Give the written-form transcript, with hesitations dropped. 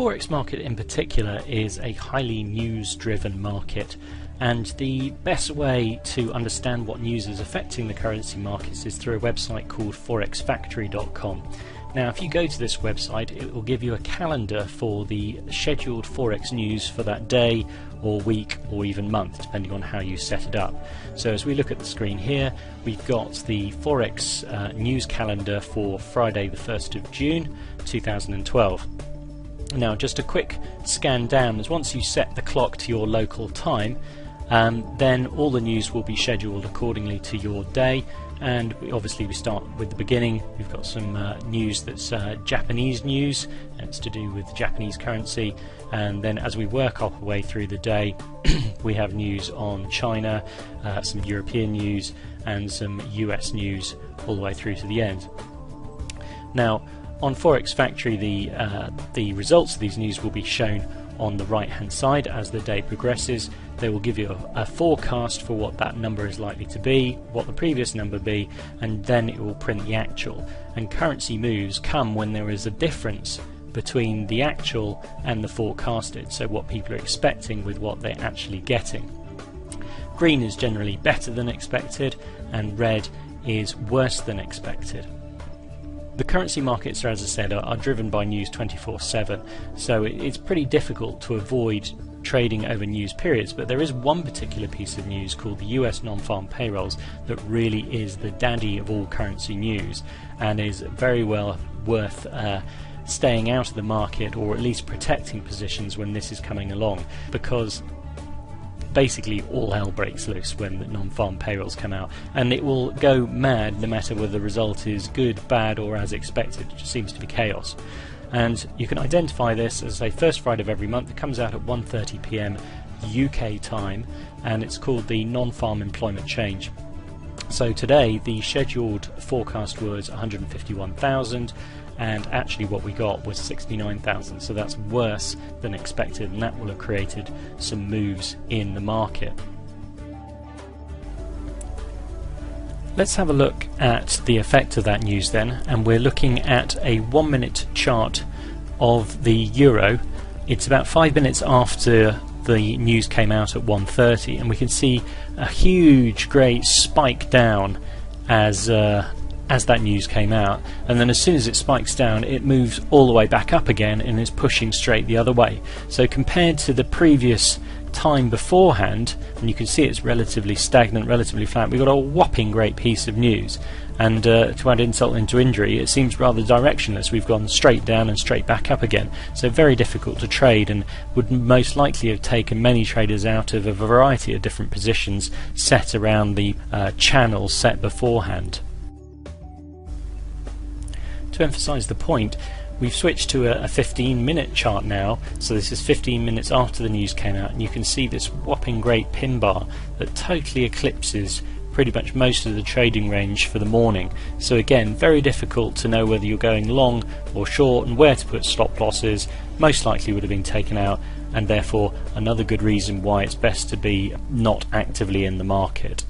Forex market in particular is a highly news-driven market, and the best way to understand what news is affecting the currency markets is through a website called forexfactory.com. Now, if you go to this website, it will give you a calendar for the scheduled Forex news for that day or week or even month, depending on how you set it up. So as we look at the screen here, we've got the Forex news calendar for Friday the 1st of June 2012. Now, just a quick scan down, as once you set the clock to your local time, then all the news will be scheduled accordingly to your day. And obviously we start with the beginning. We've got some news that's Japanese news, and it's to do with Japanese currency. And then as we work our way through the day, we have news on China, some European news, and some US news all the way through to the end. Now, on Forex Factory, the results of these news will be shown on the right hand side as the day progresses. They will give you a forecast for what that number is likely to be, what the previous number be, and then it will print the actual. And currency moves come when there is a difference between the actual and the forecasted, so what people are expecting with what they're actually getting. Green is generally better than expected, and red is worse than expected. The currency markets, as I said, are driven by news 24/7, so it's pretty difficult to avoid trading over news periods, but there is one particular piece of news called the US non-farm payrolls that really is the daddy of all currency news, and is very well worth staying out of the market, or at least protecting positions when this is coming along, because basically all hell breaks loose when the non-farm payrolls come out, and it will go mad no matter whether the result is good, bad, or as expected. It just seems to be chaos. And you can identify this as, say, first Friday of every month. It comes out at 1:30 p.m. UK time, and it's called the non-farm employment change. So today the scheduled forecast was 151,000, and actually what we got was 69,000, so that's worse than expected, and that will have created some moves in the market. Let's have a look at the effect of that news then, and we're looking at a 1 minute chart of the euro. It's about 5 minutes after the news came out at 1:30, and we can see a huge great spike down as that news came out, and then as soon as it spikes down it moves all the way back up again and is pushing straight the other way. So compared to the previous time beforehand, and you can see it's relatively stagnant, relatively flat, we've got a whopping great piece of news, and to add insult into injury, it seems rather directionless. We've gone straight down and straight back up again, so very difficult to trade, and would most likely have taken many traders out of a variety of different positions set around the channels set beforehand. To emphasize the point, we've switched to a 15-minute chart now, so this is 15 minutes after the news came out, and you can see this whopping great pin bar that totally eclipses pretty much most of the trading range for the morning. So again, very difficult to know whether you're going long or short and where to put stop losses. Most likely would have been taken out, and therefore another good reason why it's best to be not actively in the market.